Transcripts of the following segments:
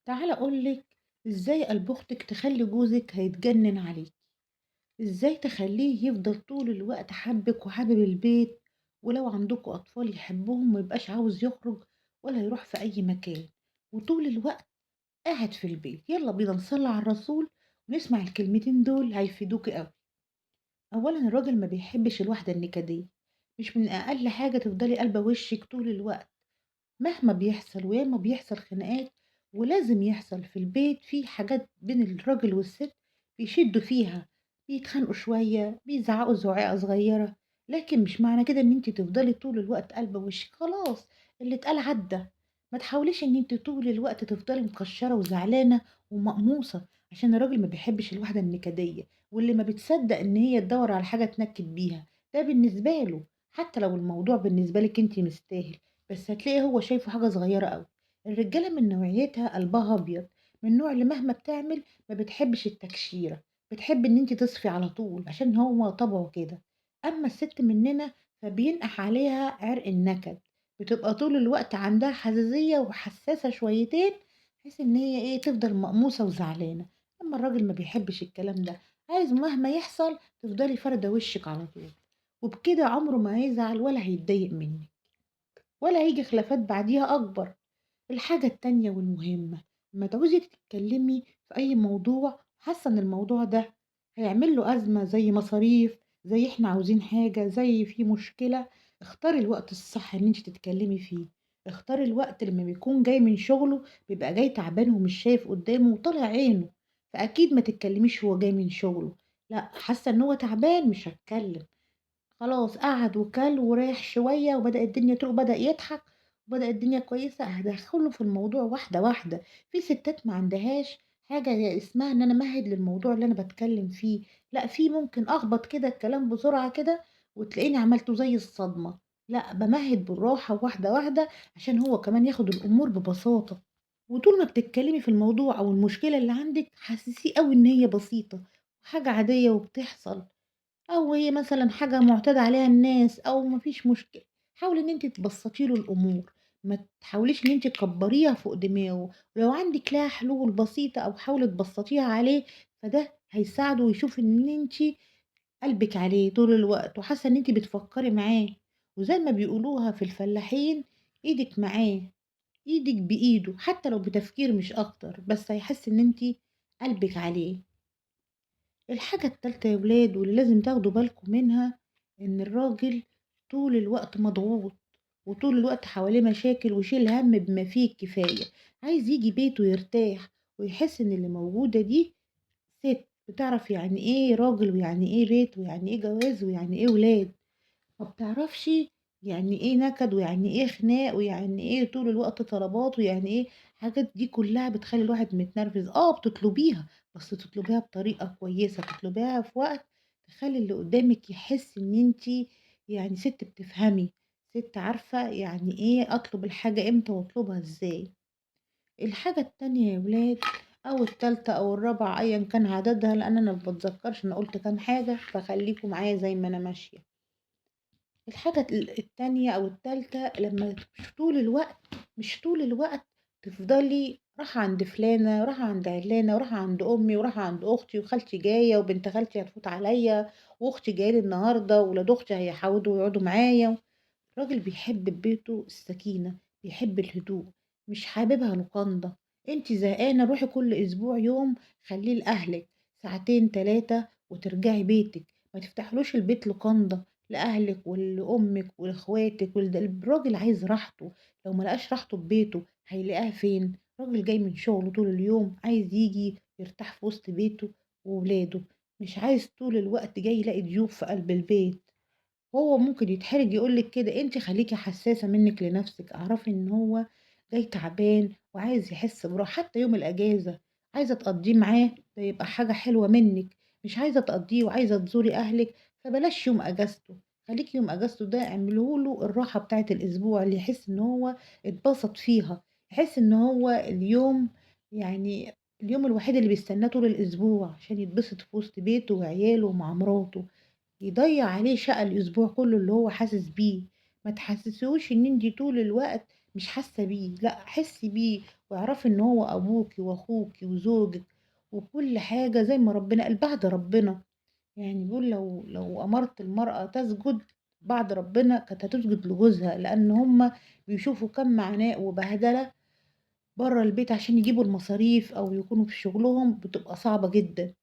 تعالَ أقول لِك إزاي قلب أختِك تخلّي جوزِك هيتجنن عليكِ، إزاي تخلّيه يفضل طول الوقت حابِّك وحابب البيت، ولو عندكم أطفال يحبهم وما يبقاش عاوز يخرج ولا يروح في أي مكان، وطول الوقت قاعد في البيت. يالّا بينا نصلّي على الرسول ونسمع الكلمتين دول هيفيدوكِ أوي. أولًا الراجل ما بيحبش الواحدة النكدية، مش من أقل حاجة تفضلي قالبة وشِّك طول الوقت. مهما بيحصل وياما بيحصل خناقات ولازم يحصل في البيت في حاجات بين الراجل والست بيشدوا فيها، بيتخانقوا شوية بيزعقوا زعيقة صغيرة، لكن مش معنى كده ان انت تفضلي طول الوقت قلبة وشك. خلاص اللي اتقال عدى. ما تحاوليش ان انت طول الوقت تفضلي مكشرة وزعلانة ومقموصة، عشان الراجل ما بيحبش الواحدة النكدية واللي ما بتصدق ان هي تدور على حاجة تنكد بيها. ده بالنسبة له حتى لو الموضوع بالنسبة لك انت مستاهل، بس هتلاقي هو شايفه حاجة صغيرة أوي. الرجالة من نوعيتها قلبها أبيض، من النوع اللي مهما بتعمل ما بتحبش التكشيرة، بتحب إن انتِ تصفي على طول عشان هو طبعه كده. أما الست مننا فبينقح عليها عرق النكد، بتبقى طول الوقت عندها حساسية وحساسة شويتين، بحيث إن هي إيه تفضل مقموصة وزعلانة. أما الراجل ما بيحبش الكلام ده، عايز مهما يحصل تفضلي فاردة وشِّك على طول، وبكده عمره ما هيزعل ولا هيتضايق منِّك. ولا هييجي خلافات بعديها أكبر. الحاجة التانية والمهمة، لمّا تعوزي تتكلمي في أي موضوع حاسة إن الموضوع ده هيعمل له أزمة زي مصاريف، زي إحنا عاوزين حاجة، زي في مشكلة، اختاري الوقت الصح إن أنتِ تتكلمي فيه. اختاري الوقت لمّا بيكون جاي من شغله بيبقى جاي تعبان ومش شايف قدامه وطالع عينه، فأكيد ما تتكلميش وهو جاي من شغله. لأ، حاسة إن هو تعبان مش هاتكلم. خلاص قعد وكَل وريح شوية وبدأ الدنيا تروق، بدأ يضحك وبدأ الدنيا كويسة، هادخّله في الموضوع واحدة، واحدة. في ستات ما عندهاش حاجة اسمها إن أنا أمهِّد للموضوع اللي أنا باتكلّم فيه، لأ في ممكن أخبط كده الكلام بسرعة كده وتلاقيني عملته زي الصدمة. لأ بامهِّد بالراحة واحدة، واحدة عشان هو كمان ياخد الأمور ببساطة. وطول ما بتتكلّمي في الموضوع أو المشكلة اللي عندِك حسّسيه أوي إن هي بسيطة وحاجة عادية وبتحصل، أو هي مثلًا حاجة مُعتاد عليها الناس أو ما فيش مشكلة. حاولي إن أنتِ تبسّطي له الأمور، ما تحاوليش إن أنتِ تكبّريها فوق دماغه، ولو عندِك لها حلول بسيطة أو حاولي تبسّطيها عليه، فده هيساعده ويشوف إن أنتِ قلبِك عليه طول الوقت وحاسة إن أنتِ بتفكّري معاه، وزي ما بيقولوها في الفلاحين إيدِك معاه، إيدِك بإيده، حتى لو بتفكير مش أكتر، بس هيحس إن أنتِ قلبِك عليه. الحاجة التالتة يا ولاد واللي لازم تاخدوا بالكم منها، إن الراجل طول الوقت مضغوط وطول الوقت حواليه مشاكل وشيل هم بما فيه الكفاية. عايز يجي بيته يرتاح ويحس إن اللي موجودة دي ست بتعرف يعني إيه راجل ويعني إيه بيت ويعني إيه جواز ويعني إيه ولاد. ما بتعرفش يعني إيه نكد ويعني إيه خناق ويعني إيه طول الوقت طلبات ويعني إيه الحاجات دي كلها بتخلّي الواحد متنرفز. بتطلبيها، بس تطلبيها بطريقة كويسة، تطلبيها في وقت تخلّي اللي قدامِك يحس إن أنتِ يعني سِت بتفهمي، سِت عارفة يعني إيه أطلب الحاجة إمتى وأطلبها إزاي. الحاجة التانية يا ولاد أو التالتة أو الرابعة أيًا كان عددها، لأن أنا ما باتذكرش أنا قُلت كام حاجة، فخليكم معايا زي ما أنا ماشية. الحاجة التانية أو التالتة لمّا مش طول الوقت تفضلي رايحة عند فلانة، رايحة عند علانة، ورايحة عند أمي، ورايحة عند أختي، وخالتي جاية، وبنت خالتي هتفوت عليَّ، وأختي جاية لي النهارده، وولاد أختي هيحاولوا ويقعدوا معايا. راجل بيحب في بيته السكينة، بيحب الهدوء، مش حاببها لوكاندا. انت زهقانة روحي كل اسبوع يوم خليه لأهلك ساعتين 3 وترجعي بيتك. ما تفتحلوش البيت لوكاندا لأهلك ولأمك ولإخواتك الراجل عايز راحته. لو ملقاش راحته في بيته هيلاقيها فين؟ راجل جاي من شغله طول اليوم عايز يجي يرتاح في وسط بيته وولاده، مش عايز طول الوقت جاي يلاقي ضيوف في قلب البيت. هو ممكن يتحرج يقول لِك كده، أنتِ خليكِ حساسة منِّك لنفسِك، اعرفي إن هو جاي تعبان وعايز يحس براحة، حتى يوم الأجازة عايزة تقضّيه معاه ده يبقى حاجة حلوة منِّك، مش عايزة تقضّيه وعايزة تزوري أهلِك فبلاش يوم أجازته. خليكِ يوم أجازته ده اعمليه له الراحة بتاعة الأسبوع اللي يحس إن هو اتبسط فيها، يحس إن هو يعني اليوم الوحيد اللي بيستناه طول الأسبوع عشان يتبسط في وسط بيته وعياله ومع مراته. يضيّع عليه شقى الأسبوع كلّه اللي هو حاسس بيه. ما تحسسيهوش إن أنتِ طول الوقت مش حاسة بيه، لأ حسّي بيه واعرفي إن هو أبوكِ وأخوكِ وزوجِك وكل حاجة زي ما ربنا قال بعد ربنا. يعني بيقول لو أمرت المرأة تسجد بعد ربنا كانت هتسجد لجوزها، لأن هُم بيشوفوا كام عناء وبهدلة برّه البيت عشان يجيبوا المصاريف أو يكونوا في شغلهم بتبقى صعبة جدًا.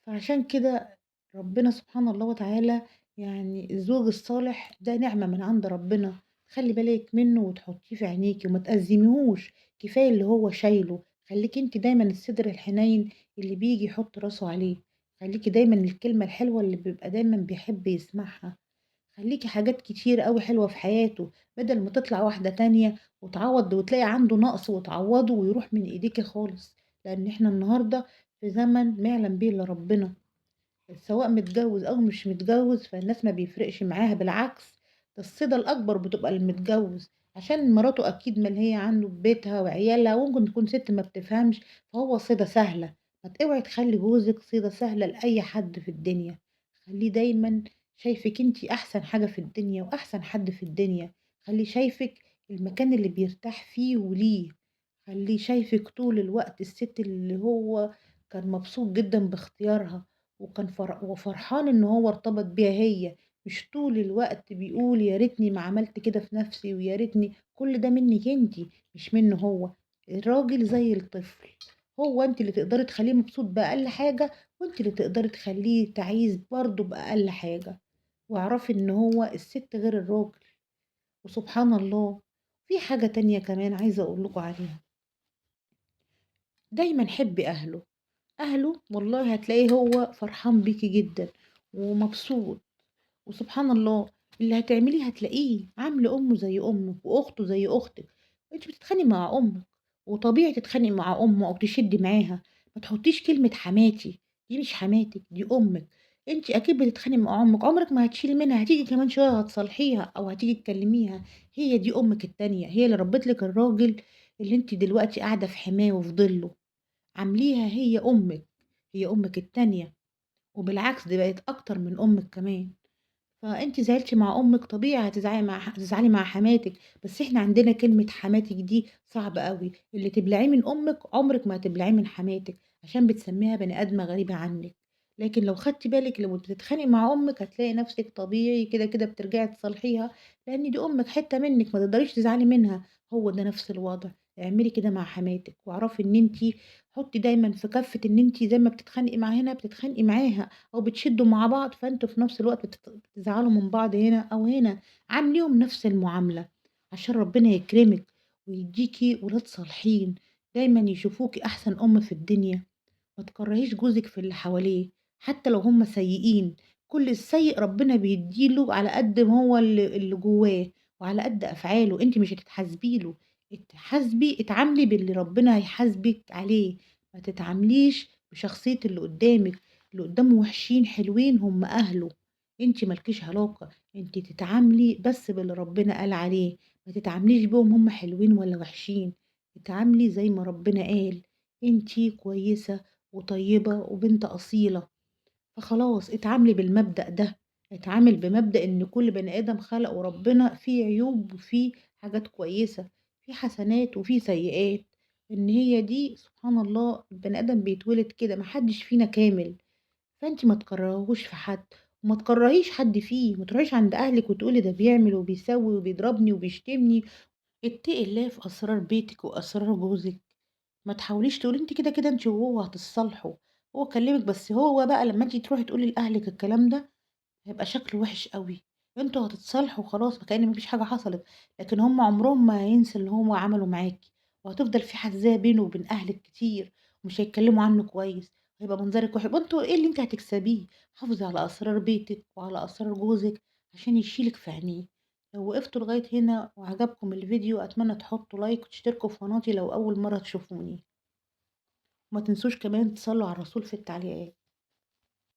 فعشان كده ربنا سبحانه الله وتعالى يعني الزوج الصالح ده نعمة من عند ربنا، خلّي بالِك منه وتحطيه في عينيكِ وما تأزّميهوش، كفاية اللي هو شايله، خلّيكِ أنتِ دايمًا الصدر الحنين اللي بييجي يحط راسه عليه، خلّيكِ دايمًا الكلمة الحلوة اللي بيبقى دايمًا بيحب يسمعها. خلّيكِ حاجات كتير أوي حلوة في حياته، بدل ما تطلع واحدة تانية وتعوّض وتلاقي عنده نقص وتعوّضه ويروح من إيديكِ خالص، لإن إحنا النهارده في زمن ما يعلم به إلا ربنا، سواء متجوّز أو مش متجوّز فالناس ما بيفرقش معاها بالعكس، ده الصِّدى الأكبر بتبقى للمتجوّز، عشان مراته أكيد ملهية عنه ببيتها وعيالها وممكن تكون سِت ما بتفهمش، فهو صِدى سهلة، اوعي تخلّي جوزِك صِدى سهلة لأي حد في الدنيا، خلّيه دايمًا شايفِك أنتِ أحسن حاجة في الدنيا وأحسن حد في الدنيا، خلّيه شايفِك المكان اللي بيرتاح فيه وليه، خلّيه شايفِك طول الوقت السِت اللي هو كان مبسوط جدًا باختيارها. وكان وفرحان إن هو ارتبط بيها هي، مش طول الوقت بيقول يا ريتني ما عملت كده في نفسي ويا ريتني كل ده منِّك أنتِ مش منه هو، الراجل زي الطفل، هو أنتِ اللي تقدري تخلّيه مبسوط بأقل حاجة وأنتِ اللي تقدري تخلّيه تعيس برضه بأقل حاجة، واعرفي إن هو الست غير الراجل، وسبحان الله في حاجة تانية كمان عايزة أقول لكم عليها، دايمًا حبّي أهله. أهله والله هتلاقيه هو فرحان بيكِ جدًا ومبسوط، وسبحان الله اللي هتعمليه هتلاقيه عامل أمه زي أمِك وأخته زي أختِك، أنتِ بتتخانقي مع أمِك وطبيعي تتخانقي مع أمه أو تشدّي معاها، ما تحطّيش كلمة حماتي، دي مش حماتِك دي أمِك، أنتِ أكيد بتتخانقي مع أمِك عمرِك ما هتشيلي منها، هتيجي كمان شوية هتصالحيها أو هتيجي تكلميها، هي دي أمِك التانية، هي اللي ربِّت لِك الراجل اللي أنتِ دلوقتي قاعدة في حماه وفي ضِلّه. عامليها هي أمِك، هي أمِك التانية، وبالعكس دي بقت أكتر من أمِك كمان، فأنتِ زعلتِ مع أمِك طبيعي هتزعلي مع حماتِك، بس إحنا عندنا كلمة حماتِك دي صعبة أوي، اللي تبلعيه من أمِك عمرِك ما هتبلعيه من حماتِك، عشان بتسميها بني آدمة غريبة عنِك، لكن لو خدتِ بالِك لو بتتخانقي مع أمِك هتلاقي نفسِك طبيعي كده بترجعي تصالحيها، لأن دي أمِك حتة منِك ما تقدريش تزعلي منها، هو ده نفس الوضع، اعملي كده مع حماتِك، واعرفي إن أنتِ حطي دايمًا في كفة إن أنتِ زي ما بتتخانقي مع هنا بتتخانقي معاها. أو بتشدّوا مع بعض، فأنتم في نفس الوقت بتزعلوا من بعض هنا أو هنا، عامليهم نفس المعاملة، عشان ربنا يكرمِك ويدّيكِ ولاد صالحين، دايمًا يشوفوكِ أحسن أم في الدنيا، ما تكرهيش جوزِك في اللي حواليه، حتى لو هُم سيئين، كل السيء ربنا بيدّي له على قد ما هو اللي جواه، وعلى قد أفعاله، أنتِ مش هتتحاسبي له، اتعاملي باللي ربنا هيحاسبِك عليه، ما تتعامليش بشخصية اللي قدّامِك. اللي قدامه وحشين حلوين هم أهله، أنتِ ما لكيش علاقة، أنتِ تتعاملي بس باللي ربنا قال عليه، ما تتعامليش بيهم هم حلوين والّا وحشين، اتعاملي زي ما ربنا قال، أنتِ كويسة وطيبة وبنت أصيلة، فخلاص اتعاملي بالمبدأ ده، اتعامل بمبدأ إن كل بني آدم خلقه ربنا فيه عيوب وفيه حاجات كويسة، فيه حسنات وفيه سيئات، إن هي دي سبحان الله البني آدم بيتولد كده، ما حدش فينا كامل. فأنتِ ما تكرهيهوش في حد، وما تكرهيش حد فيه، ما تروحيش عند أهلِك وتقولي ده بيعمل وبيسوي وبيضربني وبيشتمني، اتقي الله في أسرار بيتِك وأسرار جوزِك، ما تحاوليش تقولي أنتِ كده أنتِ وهو هتتصالحوا، هو كلمِك بس هو بقى لمّا أنتِ تروحي تقولي لأهلِك الكلام ده هيبقى شكله وِحِش أوي، أنتم هتتصالحوا خلاص كأن ما فيش حاجة حصلت، لكن هُم عمرهم ما هينسوا اللي هو عمله معاكِ، وهتفضل في حزازية بينه وبين أهلِك كتير، ومش هيتكلموا عنه كويس، وهيبقى منظرِك وِحِش، وأنتم إيه اللي أنتِ هتكسبيه؟ حافظي على أسرار بيتِك وعلى أسرار جوزِك عشان يشيلِك في عينيه. لو وقفتوا لغاية هنا وعجبكم الفيديو أتمنى تحطوا لايك وتشتركوا في قناتي لو أول مرة تشوفوني، وما تنسوش كمان تصلوا على الرسول في التعليقات.